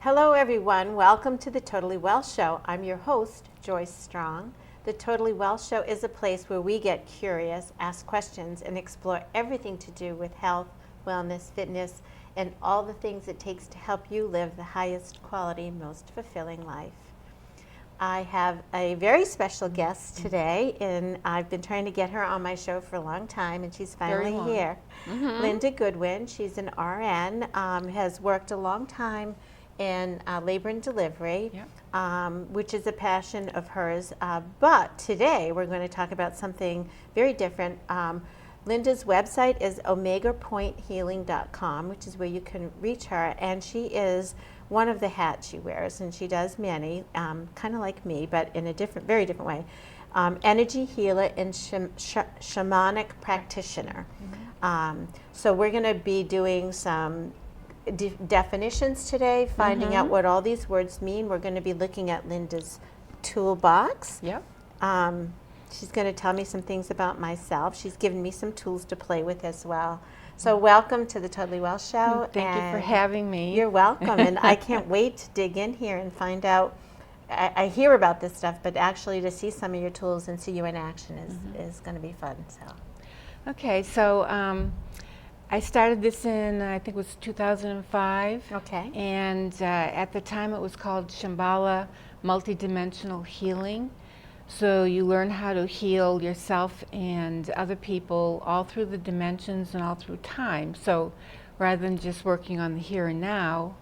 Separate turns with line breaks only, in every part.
Hello everyone, welcome to the Totally Well Show. I'm your host, Joyce Strong. The Totally Well Show is a place where we get curious, ask questions, and explore everything to do with health, wellness, fitness, and all the things it takes to help you live the highest quality, most fulfilling life. I have a very special guest today, and I've been trying to get her on my show for a long time, and she's finally here. Linda Goodwin, she's an RN, has worked a long time in labor and delivery, which is a passion of hers. But today we're going to talk about something very different. Linda's website is omegapointhealing.com, which is where you can reach her, and she is one of the hats she wears, and she does many, kind of like me, but in a different, very different way. Energy healer and shamanic practitioner. So we're going to be doing some definitions today, finding out what all these words mean. We're going to be looking at Linda's toolbox. She's going to tell me some things about myself. She's given me some tools to play with as well. So welcome to the Totally Well Show.
Thank you for having me.
You're welcome, and I can't wait to dig in here and find out. I hear about this stuff, but actually to see some of your tools and see you in action is going to be fun. So,
okay, so I started this in, I think it was 2005.
Okay.
And at the time it was called Shambhala Multidimensional Healing. So you learn how to heal yourself and other people all through the dimensions and all through time. So rather than just working on the here and now,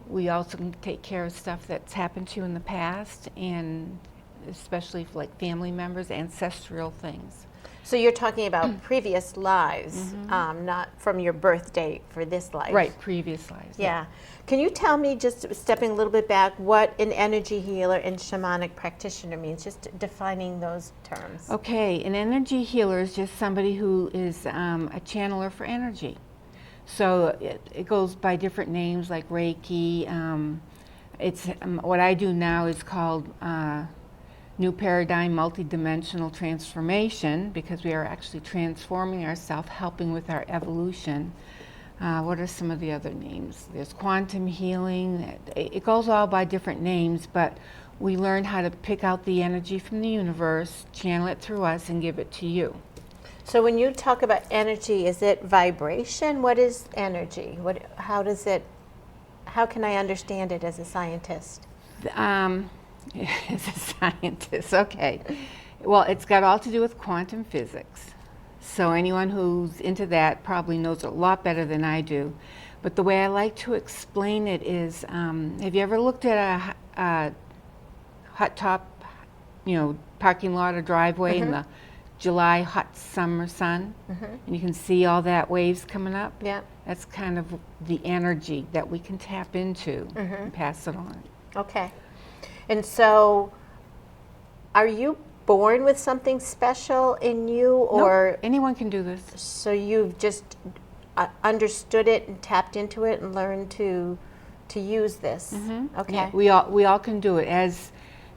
we also can take care of stuff that's happened to you in the past, and especially for like family members, ancestral things.
So you're talking about previous lives, not from your birth date for this life.
Right, previous lives.
Yeah. Can you tell me, just stepping a little bit back, what an energy healer and shamanic practitioner means, just defining those terms?
Okay, an energy healer is just somebody who is a channeler for energy. So it goes by different names like Reiki. It's what I do now is called New Paradigm Multidimensional Transformation, because we are actually transforming ourselves, helping with our evolution. What are some of the other names? There's quantum healing. It goes all by different names, but we learn how to pick out the energy from the universe, channel it through us, and give it to you.
So when you talk about energy, is it vibration? What is energy? How can I understand it as a scientist?
As a scientist, okay. Well, it's got all to do with quantum physics. So anyone who's into that probably knows a lot better than I do. But the way I like to explain it is, have you ever looked at a hot top, parking lot or driveway in the July hot summer sun, and you can see all that waves coming up?
Yeah.
That's kind of the energy that we can tap into and pass it on.
Okay. And so, are you born with something special in you, or
no, anyone can do this?
So you've just understood it and tapped into it and learned to use this? Okay.
Yeah, we all can do it. As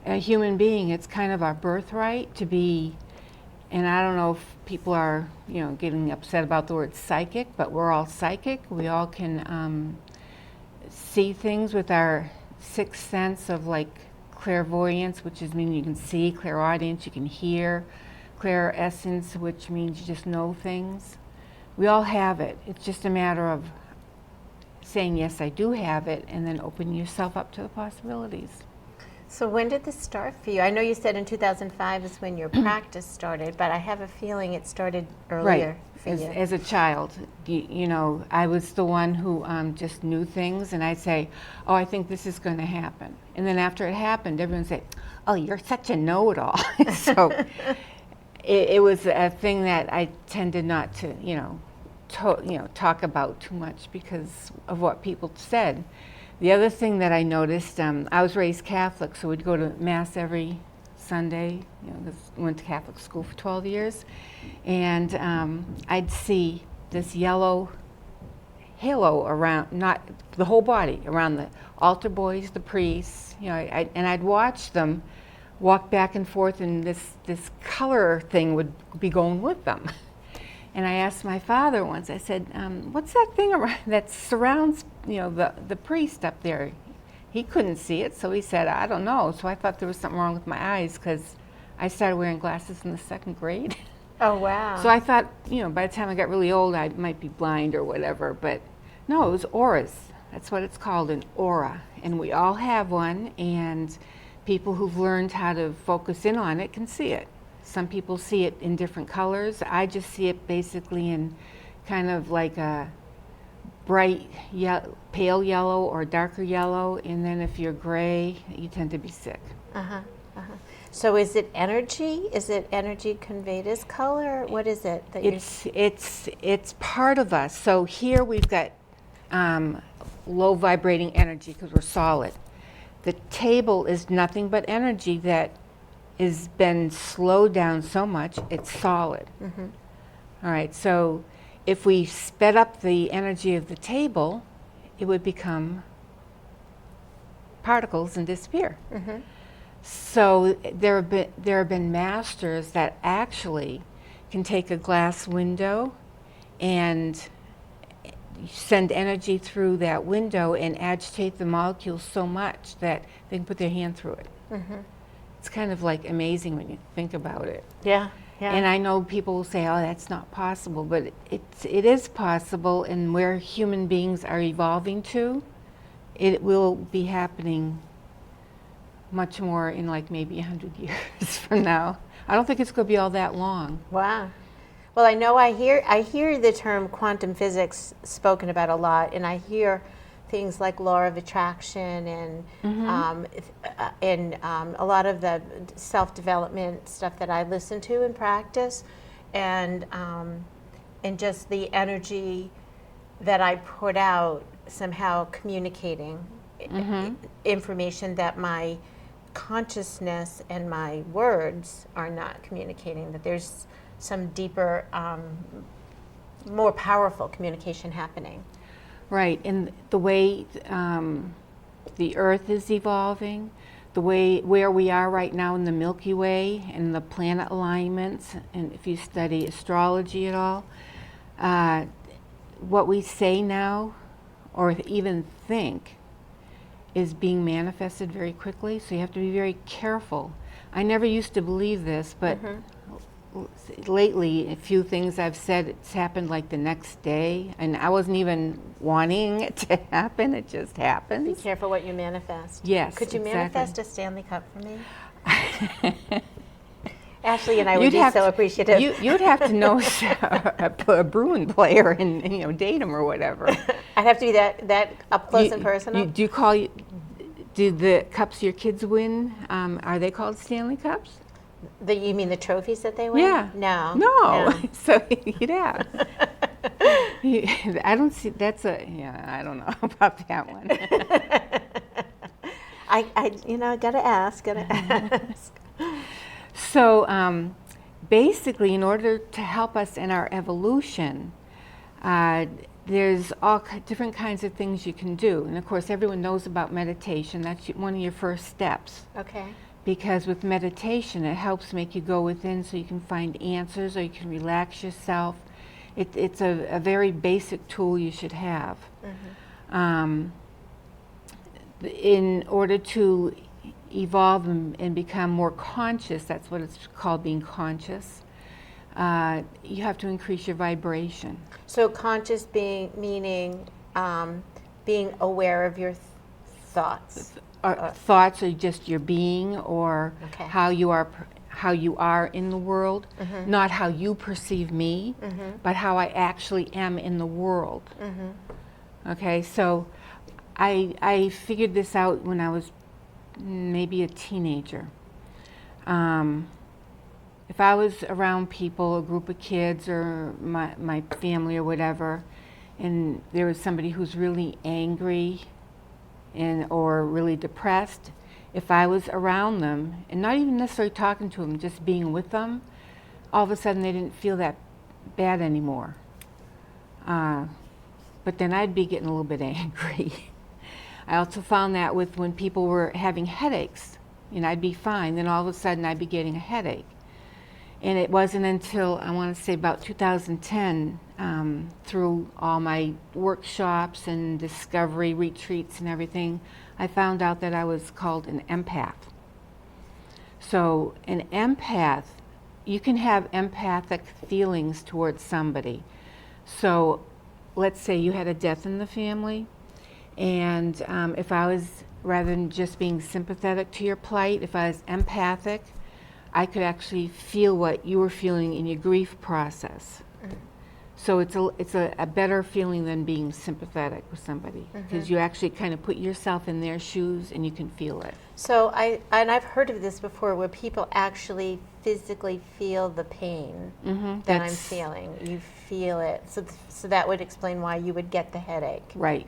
a human being, it's kind of our birthright to be. And I don't know if people are, getting upset about the word psychic, but we're all psychic. We all can see things with our sixth sense of like clairvoyance, which is meaning you can see, clairaudience, you can hear, clairessence, which means you just know things. We all have it. It's just a matter of saying, yes, I do have it, and then opening yourself up to the possibilities.
So when did this start for you? I know you said in 2005 is when your practice started, but I have a feeling it started earlier for you.
As a child, I was the one who just knew things, and I'd say, oh, I think this is going to happen. And then after it happened, everyone would say, oh, you're such a know-it-all. So it was a thing that I tended not to, talk about too much because of what people said. The other thing that I noticed, I was raised Catholic, so we'd go to Mass every Sunday, because I went to Catholic school for 12 years, and I'd see this yellow halo around, not the whole body, around the altar boys, the priests, and I'd watch them walk back and forth, and this color thing would be going with them. And I asked my father once, I said, what's that thing around, that surrounds, the priest up there? he couldn't see it, so he said, I don't know. So I thought there was something wrong with my eyes because I started wearing glasses in the 2nd grade.
Oh, wow.
So I thought, by the time I got really old, I might be blind or whatever. But no, it was auras. That's what it's called, an aura. And we all have one, and people who've learned how to focus in on it can see it. Some people see it in different colors. I just see it basically in kind of like a bright pale yellow or darker yellow, and then if you're gray, you tend to be sick.
Uh-huh. Uh-huh. So is it energy? Is it energy conveyed as color? What is it that
it's part of us. So here we've got low vibrating energy because we're solid. The table is nothing but energy that has been slowed down so much it's solid.
Mm-hmm.
All right, so if we sped up the energy of the table, it would become particles and disappear.
Mm-hmm.
So there have been masters that actually can take a glass window and send energy through that window and agitate the molecules so much that they can put their hand through it.
Mm-hmm.
It's kind of like amazing when you think about it.
Yeah. Yeah.
And I know people will say, oh, that's not possible, but it is possible, and where human beings are evolving to, it will be happening much more in like maybe 100 years from now. I don't think it's going to be all that long.
Wow. Well, I know I hear the term quantum physics spoken about a lot, and I hear things like law of attraction and a lot of the self-development stuff that I listen to and practice, and just the energy that I put out somehow communicating information that my consciousness and my words are not communicating, that there's some deeper, more powerful communication happening.
Right, and the way the Earth is evolving, the way where we are right now in the Milky Way and the planet alignments, and if you study astrology at all, what we say now or even think is being manifested very quickly, so you have to be very careful. I never used to believe this, but lately, a few things I've said, it's happened like the next day, and I wasn't even wanting it to happen, it just happens.
Be careful what you manifest.
Yes,
Could you
exactly.
manifest a Stanley Cup for me? Ashley and I would be so appreciative.
You'd have to know a Bruin player and date him or whatever.
I'd have to be that up close and personal.
Do the cups your kids win, are they called Stanley Cups?
You mean the trophies that they win?
Yeah.
No.
So yeah. I don't see, I don't know about that one.
I gotta ask.
So basically, in order to help us in our evolution, there's all different kinds of things you can do. And of course, everyone knows about meditation. That's one of your first steps.
Okay.
Because with meditation, it helps make you go within so you can find answers or you can relax yourself. It's a very basic tool you should have. In order to evolve and become more conscious, that's what it's called, being conscious, you have to increase your vibration.
So conscious meaning being aware of your thoughts.
Thoughts are just your being, or how you are in the world, not how you perceive me, but how I actually am in the world. Okay, so I figured this out when I was maybe a teenager. If I was around people, a group of kids or my family or whatever, and there was somebody who's really angry or really depressed, if I was around them, and not even necessarily talking to them, just being with them, all of a sudden they didn't feel that bad anymore. But then I'd be getting a little bit angry. I also found that with when people were having headaches, I'd be fine, then all of a sudden I'd be getting a headache. And it wasn't until, I want to say about 2010, through all my workshops and discovery retreats and everything, I found out that I was called an empath. So an empath, you can have empathic feelings towards somebody. So let's say you had a death in the family, and if I was, rather than just being sympathetic to your plight, if I was empathic, I could actually feel what you were feeling in your grief process. So it's a better feeling than being sympathetic with somebody, because you actually kind of put yourself in their shoes and you can feel it.
So I've heard of this before, where people actually physically feel the pain that I'm feeling. You feel it. So that would explain why you would get the headache.
Right.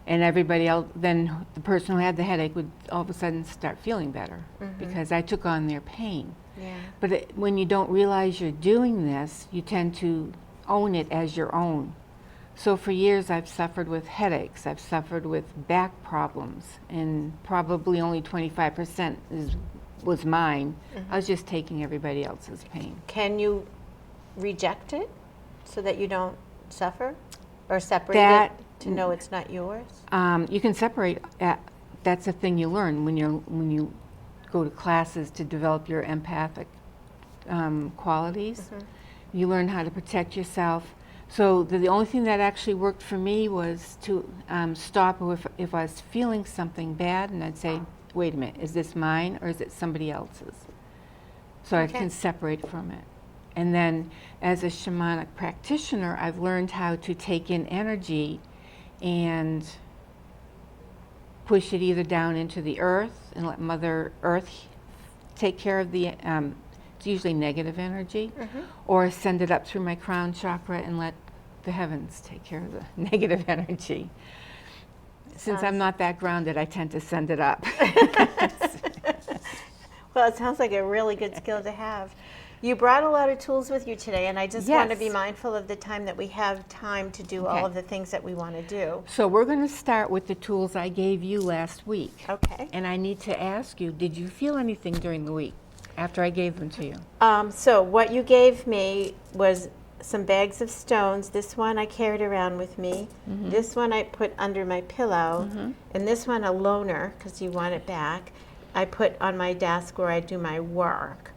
And everybody else, then the person who had the headache would all of a sudden start feeling better because I took on their pain.
Yeah.
But when you don't realize you're doing this, you tend to own it as your own. So for years I've suffered with headaches, I've suffered with back problems, and probably only 25% was mine. I was just taking everybody else's pain.
Can you reject it so that you don't suffer, or separate it to know it's not yours?
You can separate. That's a thing you learn when you go to classes to develop your empathic qualities. You learn how to protect yourself. So the only thing that actually worked for me was to stop if I was feeling something bad, and I'd say, wait a minute, is this mine or is it somebody else's? So I can separate from it. And then as a shamanic practitioner, I've learned how to take in energy and push it either down into the earth and let Mother Earth take care of the, it's usually negative energy, or send it up through my crown chakra and let the heavens take care of the negative energy. Since I'm not that grounded, I tend to send it up.
Well, it sounds like a really good skill to have. You brought a lot of tools with you today, and I just want to be mindful of the time that we have time to do all of the things that we want to do.
So we're going to start with the tools I gave you last week.
Okay.
And I need to ask you, did you feel anything during the week after I gave them to you?
So what you gave me was some bags of stones. This one I carried around with me. This one I put under my pillow. And this one, a loner, because you want it back, I put on my desk where I do my work.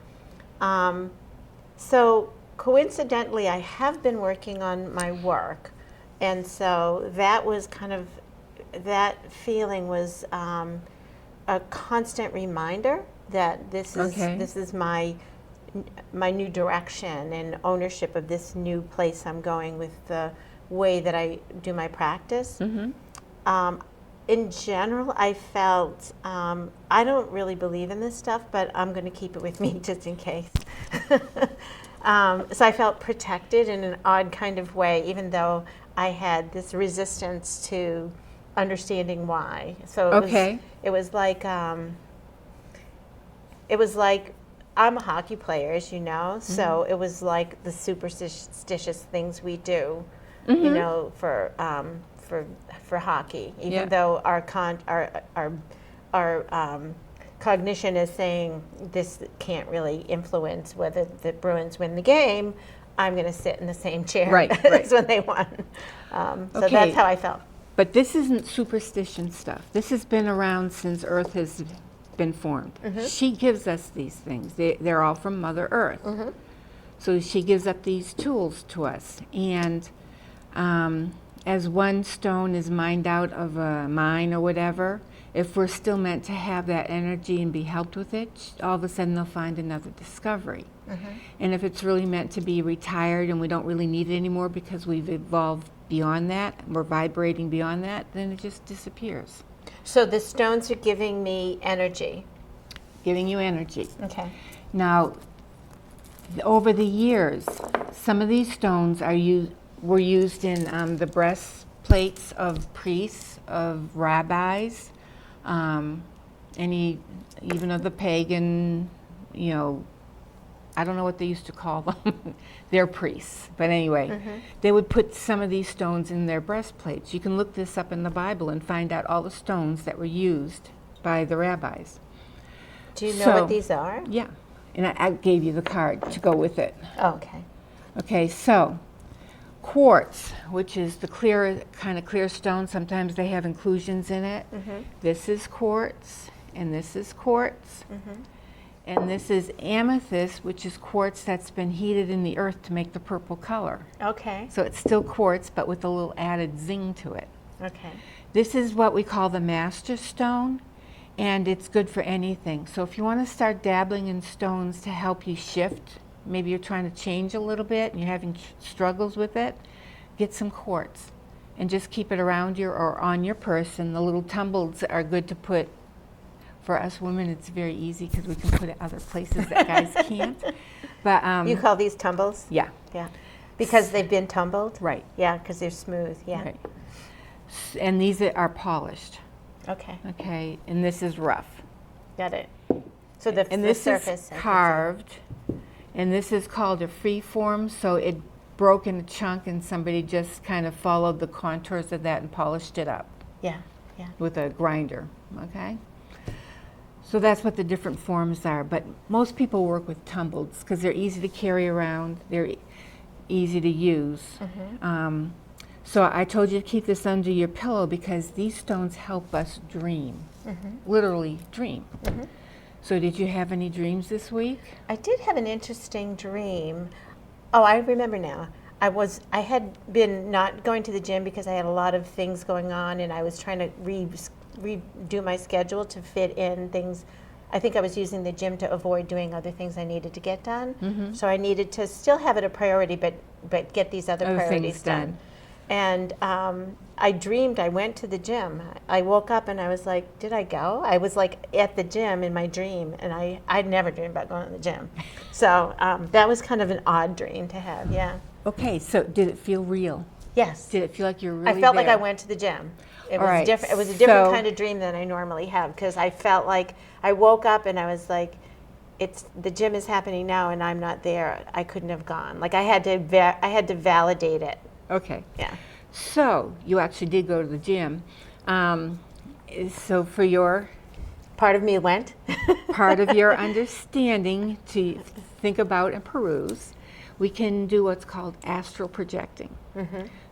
So coincidentally, I have been working on my work, and so that was kind of, that feeling was a constant reminder that this is my new direction and ownership of this new place I'm going with the way that I do my practice. In general, I felt, I don't really believe in this stuff, but I'm going to keep it with me just in case. So I felt protected in an odd kind of way, even though I had this resistance to understanding why. So it was like I'm a hockey player, as you know, so it was like the superstitious things we do, you know, for hockey, even though our cognition is saying this can't really influence whether the Bruins win the game. I'm going to sit in the same chair as when they won. So that's how I felt.
But this isn't superstition stuff. This has been around since Earth has been formed. She gives us these things. They're all from Mother Earth. So she gives up these tools to us. And as one stone is mined out of a mine or whatever, if we're still meant to have that energy and be helped with it, all of a sudden they'll find another discovery. And if it's really meant to be retired and we don't really need it anymore because we've evolved beyond that, we're vibrating beyond that, then it just disappears.
So the stones are giving me energy.
Giving you energy.
Okay.
Now, over the years, some of these stones were used in the breastplates of priests, of rabbis, even of the pagan, you know, I don't know what they used to call them. They're priests. But anyway, they would put some of these stones in their breastplates. You can look this up in the Bible and find out all the stones that were used by the rabbis.
Do you know what these are?
Yeah. and I gave you the card to go with it.
Okay.
Okay, so quartz, which is the clear, kind of clear stone. Sometimes they have inclusions in it. This is quartz, and this is quartz. And this is amethyst, which is quartz that's been heated in the earth to make the purple color.
Okay.
So it's still quartz, but with a little added zing to it.
Okay.
This is what we call the master stone, and it's good for anything. So if you want to start dabbling in stones to help you shift, maybe you're trying to change a little bit and you're having struggles with it, get some quartz and just keep it around you or on your person. The little tumbleds are good to put. For us women, it's very easy because we can put it other places that guys can't. But
You call these tumbles?
yeah,
Yeah. Because they've been tumbled?
right,
Yeah, because they're smooth. Yeah.
right. And these are polished.
Okay.
Okay, and this is rough.
Got it. So the
And
the
this
surface.
is
I should say.
carved, and this is called a free form, so it broke in a chunk and somebody just kind of followed the contours of that and polished it up
Yeah. Yeah.
with a grinder, okay? So that's what the different forms are, but most people work with tumbleds because they're easy to carry around, they're easy to use. So I told you to keep this under your pillow because these stones help us dream, literally dream. So did you have any dreams this week?
I did have an interesting dream. Oh, I remember now. I had been not going to the gym because I had a lot of things going on, and I was trying to redo my schedule to fit in things. I think I was using the gym to avoid doing other things I needed to get done. So I needed to still have it a priority, but get these other priorities
things
done. And I dreamed I went to the gym. I woke up and I was like, did I go? I was like at the gym in my dream, and I'd never dreamed about going to the gym. So that was kind of an odd dream to have, yeah.
Okay, so did it feel real?
Yes.
Did it feel like you were really
I felt like I
there?
went to the gym. It
All
was
right,
different. It was a different
so-
kind of dream than I normally have because I felt like I woke up and I was like, the gym is happening now and I'm not there. I couldn't have gone. Like I had to validate it.
Okay.
Yeah.
So you actually did go to the gym. So for your
Part of me went.
part of your understanding to think about and peruse, we can do what's called astral projecting.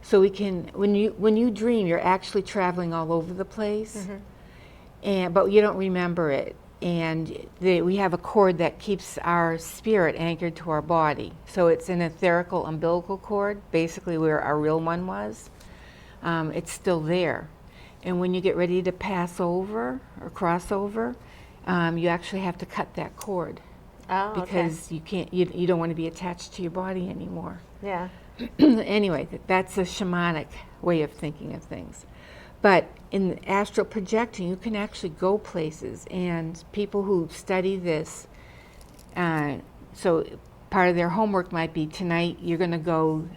So we can, when you dream, you're actually traveling all over the place, but you don't remember it. And we have a cord that keeps our spirit anchored to our body. So it's an etherical umbilical cord, basically where our real one was. It's still there. And when you get ready to pass over or cross over, you actually have to cut that cord
Oh, okay.
because you don't want to be attached to your body anymore.
Yeah.
Anyway, that's a shamanic way of thinking of things. But in astral projecting, you can actually go places, and people who study this, so part of their homework might be tonight you're going to go,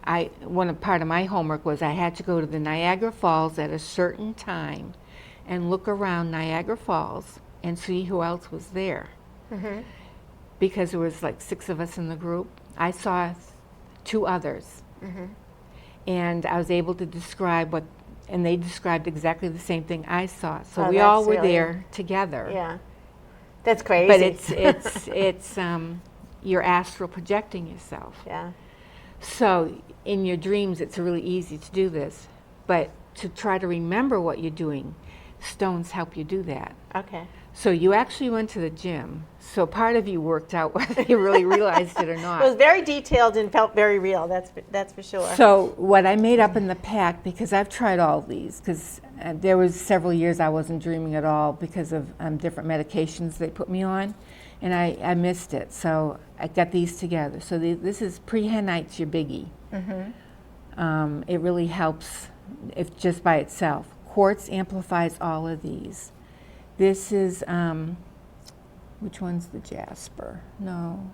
part of my homework was I had to go to the Niagara Falls at a certain time and look around Niagara Falls and see who else was there. Because there was like 6 of us in the group. I saw 2 others. And I was able to describe and they described exactly the same thing I saw. So
Oh,
we all
that's
were
really-
there together.
Yeah. That's crazy.
But it's you're astral projecting yourself.
Yeah.
So in your dreams, it's really easy to do this. But to try to remember what you're doing, stones help you do that.
Okay.
So you actually went to the gym. So part of you worked out whether you really realized it or not.
It was very detailed and felt very real. That's for sure.
So what I made up in the pack, because I've tried all these, because there was several years I wasn't dreaming at all because of different medications they put me on, and I missed it. So I got these together. So this is prehenite's your biggie. It really helps if just by itself. Quartz amplifies all of these. This is, which one's the jasper? No.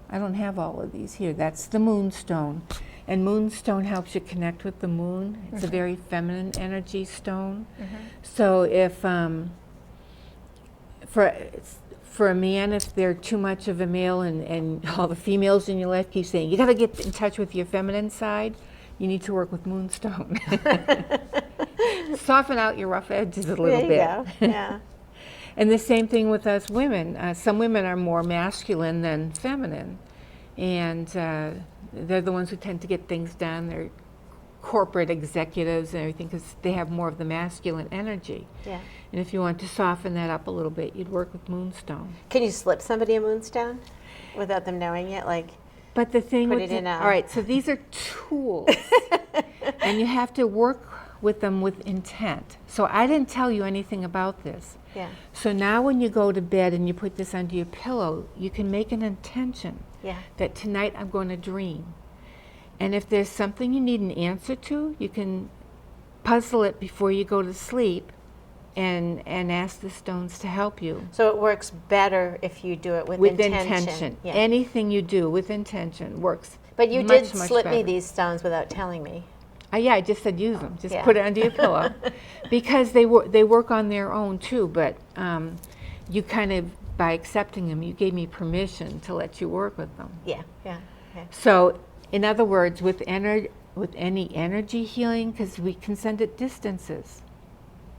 I don't have all of these here. That's the moonstone. And moonstone helps you connect with the moon. It's a very feminine energy stone. So if, for a man, if they're too much of a male and all the females in your life keep saying, you got to get in touch with your feminine side, you need to work with moonstone. Soften out your rough edges a little
there you
bit.
go. Yeah.
And the same thing with us women. Some women are more masculine than feminine, and they're the ones who tend to get things done. They're corporate executives and everything because they have more of the masculine energy.
Yeah.
And if you want to soften that up a little bit, you'd work with moonstone.
Can you slip somebody a moonstone without them knowing it? Like,
but the thing
put
with
it in a...
all right, so these are tools, and you have to work with them with intent. So I didn't tell you anything about this.
Yeah.
So now when you go to bed and you put this under your pillow, you can make an intention that tonight I'm going to dream. And if there's something you need an answer to, you can puzzle it before you go to sleep and ask the stones to help you.
So it works better if you do it with intention. Yeah.
Anything you do with intention works.
But you
much,
did
much
slip
better.
me these stones without telling me.
Yeah, I just said use them. Just put it under your pillow. Because they work on their own too, but you kind of, by accepting them, you gave me permission to let you work with them.
Yeah, yeah.
So, in other words, with any energy healing, because we can send it distances.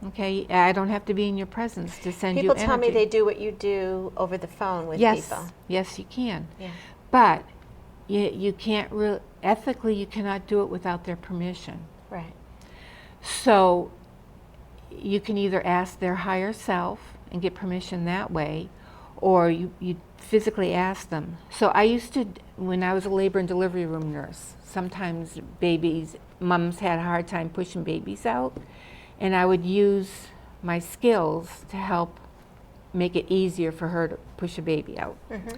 Okay, I don't have to be in your presence to send you energy.
People tell me they do what you do over the phone with people.
Yes, you can.
Yeah.
But you can't really, ethically, you cannot do it without their permission.
Right.
So you can either ask their higher self and get permission that way, or you physically ask them. So I used to, when I was a labor and delivery room nurse, sometimes moms had a hard time pushing babies out, and I would use my skills to help make it easier for her to push a baby out. Mm-hmm.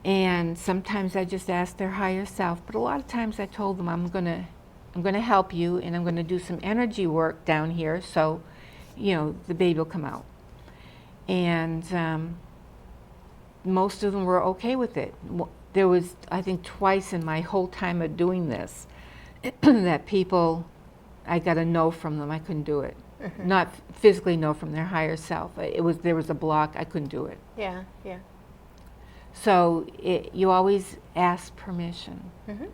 And sometimes I just asked their higher self, but a lot of times I told them, I'm gonna help you, and I'm gonna do some energy work down here, so the baby will come out. And most of them were okay with it. There was, I think, twice in my whole time of doing this that people, I got a no from them. I couldn't do it. Mm-hmm. Not physically no from their higher self. There was a block. I couldn't do it.
Yeah, yeah.
So you always ask permission. Mm-hmm.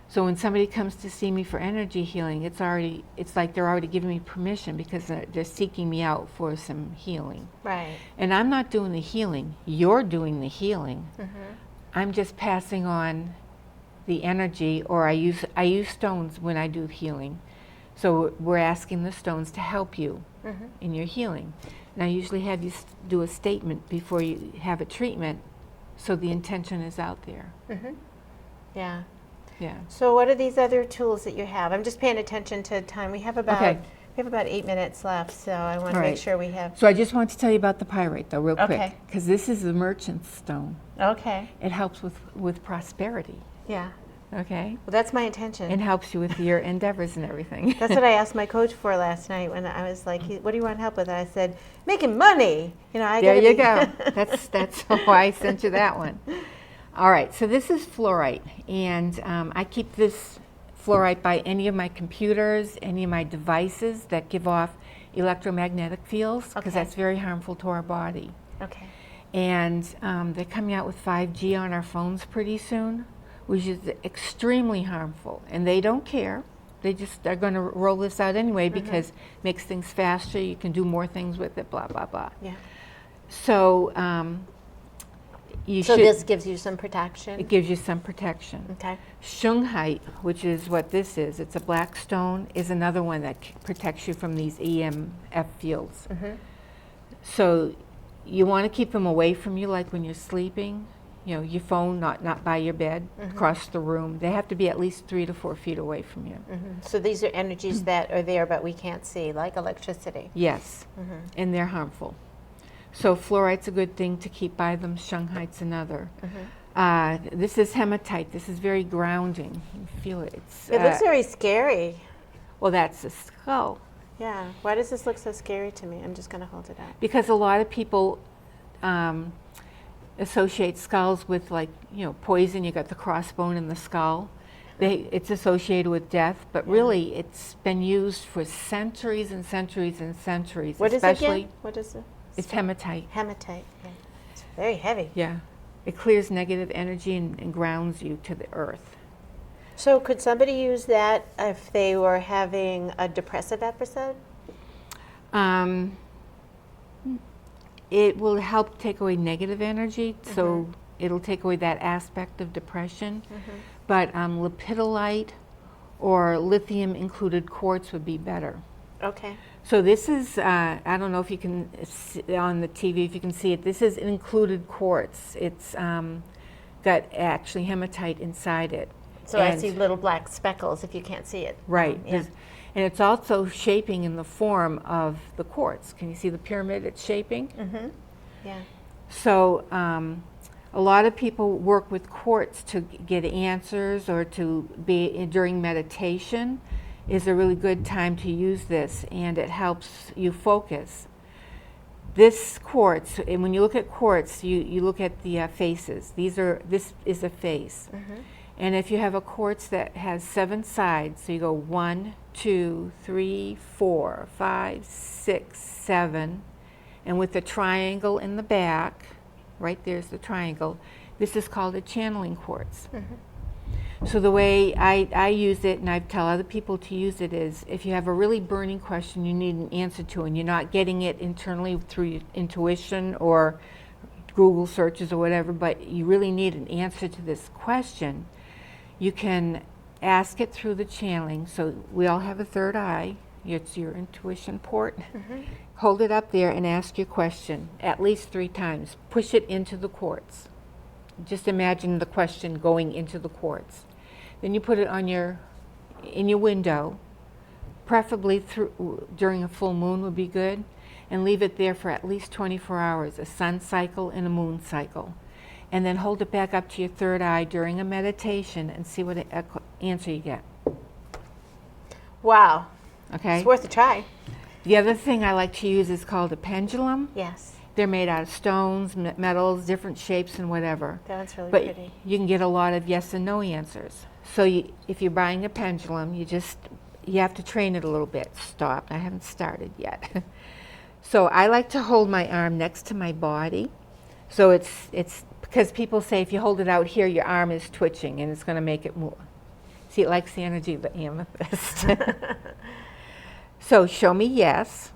So when somebody comes to see me for energy healing, it's like they're already giving me permission because they're seeking me out for some healing.
Right.
And I'm not doing the healing. You're doing the healing. Mm-hmm. I'm just passing on the energy, or I use stones when I do healing. So we're asking the stones to help you in your healing. And I usually have you do a statement before you have a treatment, so the intention is out there. Mm-hmm.
Yeah.
Yeah.
So what are these other tools that you have? I'm just paying attention to time. We have about 8 minutes left, so I want to make sure we have.
So I just want to tell you about the pyrite, though, real
Okay.
quick, because this is the merchant's stone.
Okay.
It helps with prosperity.
Yeah.
Okay.
Well, that's my intention.
It helps you with your endeavors and everything.
That's what I asked my coach for last night when I was like, "What do you want help with?" And I said, "Making money."
There you go. That's why I sent you that one. All right. So this is fluorite, and I keep this fluorite by any of my computers, any of my devices that give off electromagnetic fields, because that's very harmful to our body.
Okay.
And they're coming out with 5G on our phones pretty soon, which is extremely harmful. And they don't care. They just are going to roll this out anyway because it makes things faster. You can do more things with it, blah, blah, blah.
Yeah.
So
So this gives you some protection?
It gives you some protection.
Okay.
Shungite, which is what this is, it's a black stone, is another one that protects you from these EMF fields. Mm-hmm. So you want to keep them away from you, like when you're sleeping. Your phone not by your bed, across the room. They have to be at least 3 to 4 feet away from you. Mm-hmm.
So these are energies that are there but we can't see, like electricity.
Yes, and they're harmful. So fluorite's a good thing to keep by them. Shungite's another. This is hematite. This is very grounding. You feel it.
It looks very scary.
Well, that's a skull.
Yeah. Why does this look so scary to me? I'm just going to hold it up.
Because a lot of people associate skulls with, like, poison. You got the crossbone in the skull. It's associated with death, but really it's been used for centuries and centuries and centuries.
What is it again? What is it?
It's hematite.
Hematite. Yeah. It's very heavy.
Yeah. It clears negative energy and grounds you to the earth.
So could somebody use that if they were having a depressive episode?
it will help take away negative energy, so it'll take away that aspect of depression. But lepidolite or lithium included quartz would be better.
Okay.
So this is, I don't know if you can see on the TV, if you can see it, this is an included quartz. It's got actually hematite inside it.
So I see little black speckles if you can't see it.
Right.
Yeah.
And it's also shaping in the form of the quartz. Can you see the pyramid it's shaping?
Yeah.
So a lot of people work with quartz to get answers or to be during meditation is a really good time to use this, and it helps you focus. This quartz, and when you look at quartz, you look at the faces. This is a face. And if you have a quartz that has 7 sides, so you go 1, 2, 3, 4, 5, 6, 7, and with the triangle in the back, right there's the triangle, this is called a channeling quartz. So the way I use it, and I tell other people to use it, is if you have a really burning question you need an answer to, and you're not getting it internally through your intuition or Google searches or whatever, but you really need an answer to this question, you can ask it through the channeling. So we all have a third eye. It's your intuition port. Hold it up there and ask your question at least 3 times. Push it into the quartz. Just imagine the question going into the quartz. Then you put it on in your window, preferably during a full moon would be good, and leave it there for at least 24 hours, a sun cycle and a moon cycle. And then hold it back up to your third eye during a meditation and see what answer you get.
Wow.
Okay?
It's worth a try.
The other thing I like to use is called a pendulum.
Yes.
They're made out of stones, metals, different shapes and whatever.
That's really
But
pretty.
you can get a lot of yes and no answers. So if you're buying a pendulum, you have to train it a little bit. Stop. I haven't started yet. So I like to hold my arm next to my body. So it's because people say if you hold it out here, your arm is twitching and it's going to make it move. See, it likes the energy of the amethyst. So show me yes.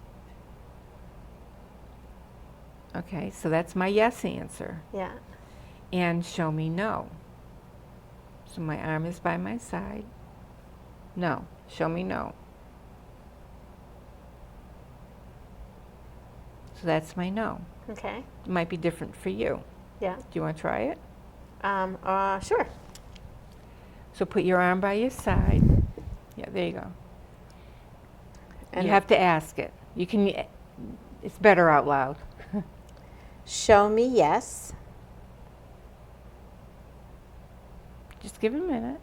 Okay, so that's my yes answer.
Yeah.
And show me no. So my arm is by my side. No. Show me no. So that's my no.
Okay.
It might be different for you.
Yeah.
Do you want to try it?
Sure.
So put your arm by your side. Yeah, there you go.
And
you have to ask it. You can. It's better out loud.
show me yes.
Just give it a minute.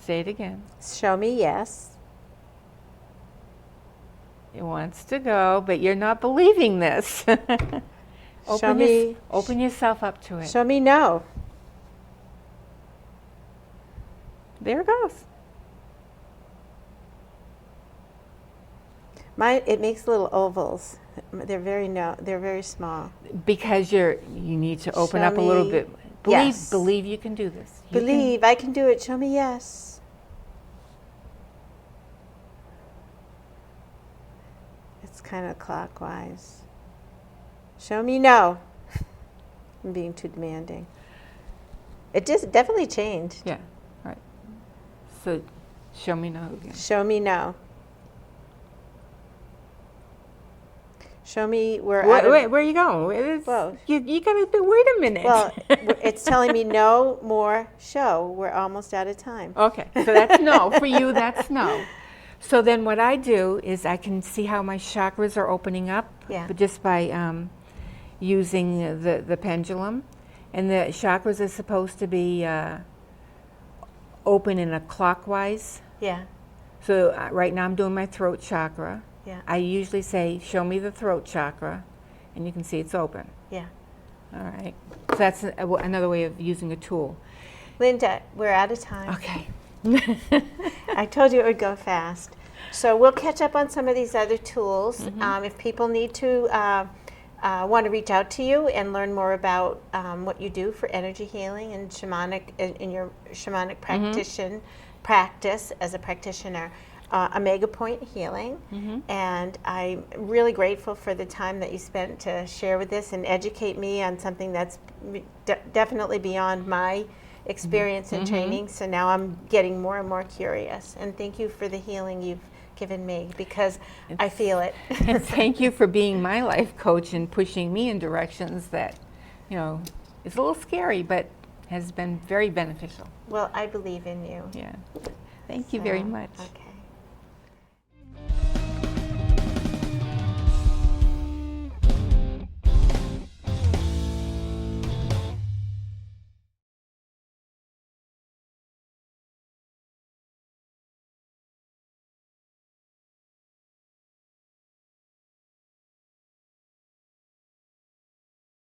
Say it again.
Show me yes.
It wants to go, but you're not believing this. Open yourself up to it.
Show me no.
There it goes.
It makes little ovals. They're very small.
Because you need to open
Show
up a little
me
bit.
yes.
Believe you can do this.
Believe I can do it. Show me yes. It's kind of clockwise. Show me no. I'm being too demanding. It just definitely changed.
Yeah, right. So show me no again.
Show me no. Show me where.
Wait, where are you going?
Whoa.
You gotta wait a minute.
Well, it's telling me no more show. We're almost out of time.
Okay, so that's no. For you, that's no. So then what I do is I can see how my chakras are opening up,
Yeah.
but just by using the pendulum. And the chakras are supposed to be open in a clockwise.
Yeah.
So right now I'm doing my throat chakra.
Yeah.
I usually say, show me the throat chakra, and you can see it's open.
Yeah.
All right. So that's another way of using a tool.
Linda, we're out of time.
Okay.
I told you it would go fast. So we'll catch up on some of these other tools. If people need to want to reach out to you and learn more about what you do for energy healing and shamanic in your shamanic practice as a practitioner, Omega Point Healing, and I'm really grateful for the time that you spent to share with this and educate me on something that's definitely beyond my experience and training. So now I'm getting more and more curious. And thank you for the healing you've given me, because I feel it.
And thank you for being my life coach and pushing me in directions that, you know, it's a little scary, but has been very beneficial.
Well, I believe in you.
Yeah. Thank you very much.
Okay.